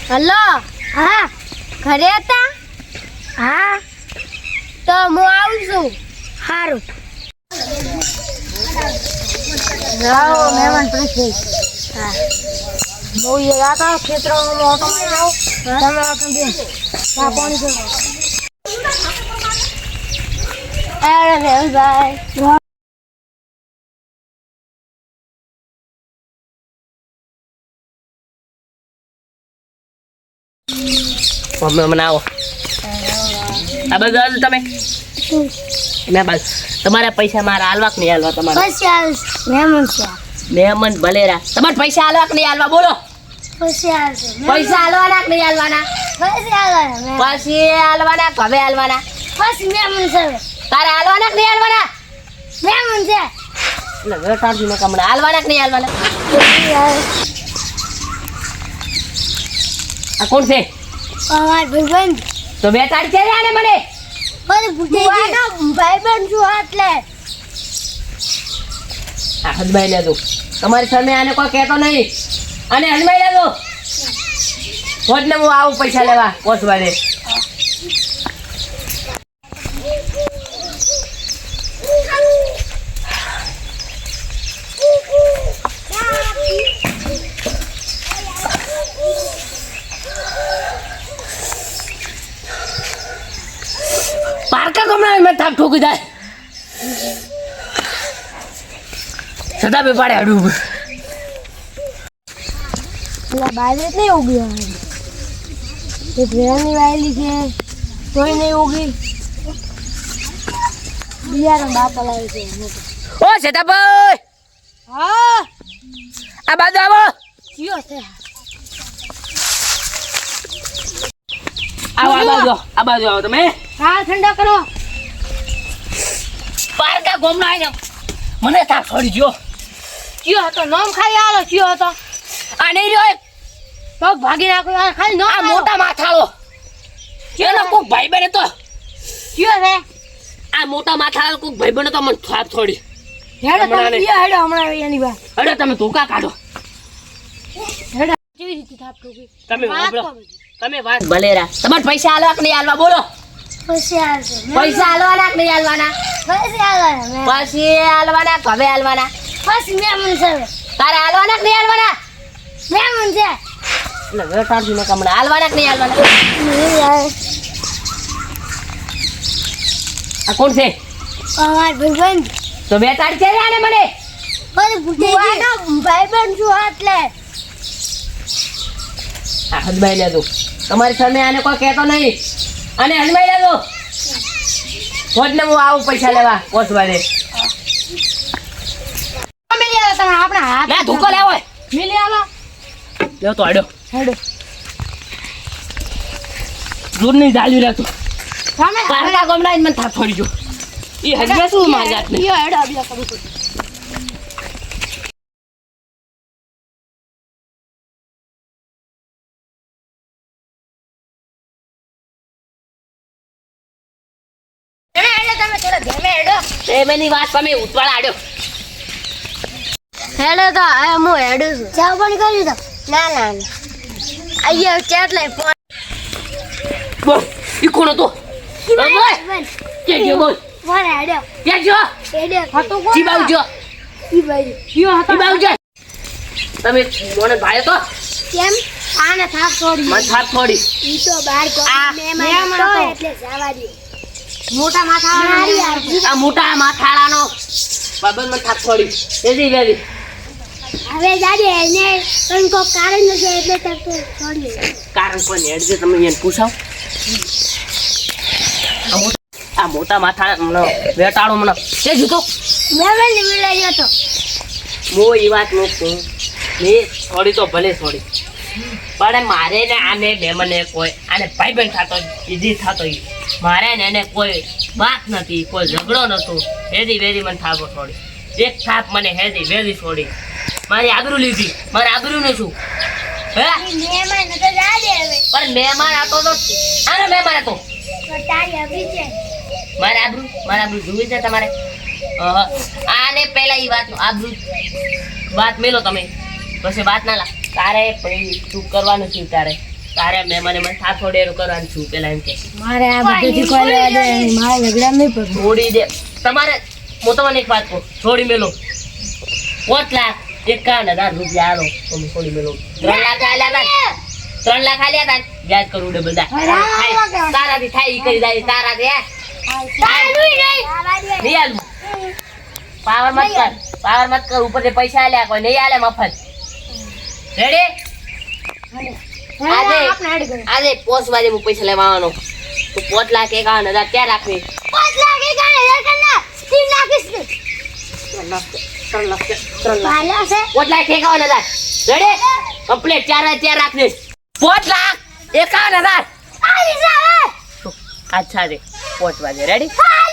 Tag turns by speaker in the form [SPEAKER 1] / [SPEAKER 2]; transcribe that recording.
[SPEAKER 1] Hello. હા ઘરે હતા? હા તો હું આવું છું. સારું. જાઓ મહેમાન પછી. હા હું એ રાતા ખેતરમાં ઓટો મારી જાઉં. તમે આખા બે ચા પાણી કરો. અરે મેહુલભાઈ
[SPEAKER 2] મમ્મી મને આવો આ બધું આજ તમે ના બસ તમારા પૈસા મારા હાલવા કે નહીં હાલવા તમારે મહેમાન ભલેરા તમારે પૈસા હાલવા કે નહીં હાલવા બોલો પૈસા હાલવાના કે નહીં હાલવાના પછી હાલવાના કે હવે હાલવાના તારે હાલવાના કે નહીં હાલવાના એટલે વેટાડજી ને કમણા હાલવાના કે નહીં હાલવાના આ કોણ છે તો બેટાડ છે આને મને
[SPEAKER 1] ભાઈબંધ છું એટલે
[SPEAKER 2] આ હદમાઈ લેજો તમારી સામે આને કોઈ કહેતો નહીં અને હદમાઈ લેજો હોજ ને હું આવું પૈસા લેવા પોસવાને પારકા કમણા મેં થાપ ઠોકી જાય સદા બે પાડે હડું
[SPEAKER 1] પેલા બાજુ નહીં ઉગી એ ભેળની વાયેલી છે તોય નહીં ઉગી બિયારણ બાપા લાવે છે
[SPEAKER 2] ઓ સેતાભાઈ
[SPEAKER 1] હા
[SPEAKER 2] આ બાજુ આવો
[SPEAKER 1] કયો છે
[SPEAKER 2] આવો આ બાજુ આવો તમે
[SPEAKER 1] હા ઠંડા કરો
[SPEAKER 2] પારકા ગોમના આવીને મને થાપ છોડી ગયો
[SPEAKER 1] કયો હતો નામ ખાઈ આલો કયો હતો
[SPEAKER 2] આ નહીં રહ્યો
[SPEAKER 1] પગ ભાગી નાખ્યો આ ખાલી
[SPEAKER 2] આ
[SPEAKER 1] નામ
[SPEAKER 2] મોટા માથાળો એનો કોક ભાઈ બને તો
[SPEAKER 1] કયો છે
[SPEAKER 2] આ મોટા માથાળો કોક ભાઈ બને તો મને થાપ છોડી
[SPEAKER 1] હેડો
[SPEAKER 2] હમણાં
[SPEAKER 1] તમે
[SPEAKER 2] નહીં.
[SPEAKER 1] કયો હેડો હમણાં એની વાત
[SPEAKER 2] અરે તમે ધોકા કાઢો
[SPEAKER 1] હેડો કેવી રીતે થાપ ઠોકી
[SPEAKER 2] તમે વાપરો તમે વાત ભલેરા તમારે પૈસા હાલવા કે નહીં હાલવા બોલો પૈસા હાલવાના કે નહીં હાલવાના પછી હાલવાના કે હવે હાલવાના તારે હાલવાના કે નહીં હાલવાના એટલે વેટાડજી ને કમણા હાલવાના કે નહીં હાલવાના આ કોણ છે તો બેટાડ છે આને મને
[SPEAKER 1] ભાઈબંધ છું એટલે
[SPEAKER 2] આ હદમાઈ લેજો તમારી સામે આને કોઈ કહેતો નહીં અને હદમાઈ લેજો હોજ ને હું આવું પૈસા લેવા પોસવાને
[SPEAKER 1] આપણા હાથ
[SPEAKER 2] ના ધોકો લેવો
[SPEAKER 1] મિલી આલો
[SPEAKER 2] લેવો તો આડ્યો
[SPEAKER 1] હેડો
[SPEAKER 2] દૂર નહીં ચાલ્યું રહેતું
[SPEAKER 1] તમે
[SPEAKER 2] પારકા ગમડા મને થાપ છોડી ગયો એ હજમે શું મારી જાતને
[SPEAKER 1] કયો હેડો અભિયા કરું છું
[SPEAKER 2] એની વાત તમે ઉતવાળ આડ્યો
[SPEAKER 1] હેડો તો હવે હું હેડું છું ચા પાણી કરી દો ના ના ના અહીંયા ચેટ લઈ
[SPEAKER 2] બોલ ઈ કોણ હતો બોલ કે ગયો બોલ
[SPEAKER 1] ફોન હેડો
[SPEAKER 2] કે ગયો
[SPEAKER 1] હેડો હતો કોણ
[SPEAKER 2] જી બાઉ જો
[SPEAKER 1] ઈ બાજુ કયો હતો
[SPEAKER 2] ઈ બાઉ જો તમે મોને ભાઈ તો
[SPEAKER 1] કેમ આને થાપ છોડી
[SPEAKER 2] મને થાપ છોડી
[SPEAKER 1] ઈ તો બહાર
[SPEAKER 2] આ
[SPEAKER 1] મહેમાન હતો એટલે જવા દે મોટા માથા
[SPEAKER 2] આ મોટા માથાળાનો બાબન મને થાપ છોડી એજી વેલી
[SPEAKER 1] હવે જાજે એને પણ કોઈ કારણ નથી એટલે તક તો છોડી
[SPEAKER 2] કારણ પણ હેડજે તમે એને પૂછાવ આ મોટા માથા મને વેટાળો મને તે જૂતો
[SPEAKER 1] મહેમાન ને મિલાઈ જતો
[SPEAKER 2] મો એ વાત નો કહું મેં છોડી તો ભલે છોડી પણ મારે ને આને બેમને કોઈ આને ભાઈબંધ થતો ઈજી થતો મારે ને એને કોઈ વાત નથી કોઈ ઝઘડો નતો હેદી વેદી મને થાપો છોડી એક થાપ મને હેદી વેદી છોડી મારી આબરૂ લીધી મારે આબરૂ ને શું હે
[SPEAKER 1] મહેમાન તો જાજે હવે
[SPEAKER 2] પણ મહેમાન આતો તો આને મહેમાન હતો
[SPEAKER 1] તારી અભી છે
[SPEAKER 2] મારે આબરૂ જોવી છે તમારે આને પેલા ઈ વાત આબરૂ વાત મેલો તમે પછી વાત ના લા તારે પછી તું કરવાનું છું તારે મહેમાને મને સાથોડેરું કરવાનું છું પેલા એમ કે
[SPEAKER 1] મારે આ બધું કોઈ લેવા દે નહીં. મારે ઝઘડા નહીં પડતું.
[SPEAKER 2] છોડી દે તમારે હું તમને એક વાત કહું છોડી મેલો 5 લાખ 51,000 રૂપિયા આલો તમે છોડી મેલો 3 લાખ આલ્યા હતા 3 લાખ આલ્યા હતા યાદ કરું ડબલ દા તારાથી થાય ઈ કરી જાય તારાથી નહીં આલું પાવર મત કર ઉપરથી પૈસા આલ્યા કોઈ નહીં આલે મફત રેડી આજે 5 વાગે હું પૈસા લેવા આવવાનો તો 5 લાખ 51,000 ક્યાં રાખવી
[SPEAKER 1] 5 લાખ 51,000 કરના 3 લાખ ઇસને
[SPEAKER 2] 3 લાખ 5 લાખ 51,000 રેડી કમ્પ્લીટ 4 રાખજે 5 લાખ 51,000
[SPEAKER 1] આ રીસા
[SPEAKER 2] અચ્છા રે 5 વાગે રેડી
[SPEAKER 1] હા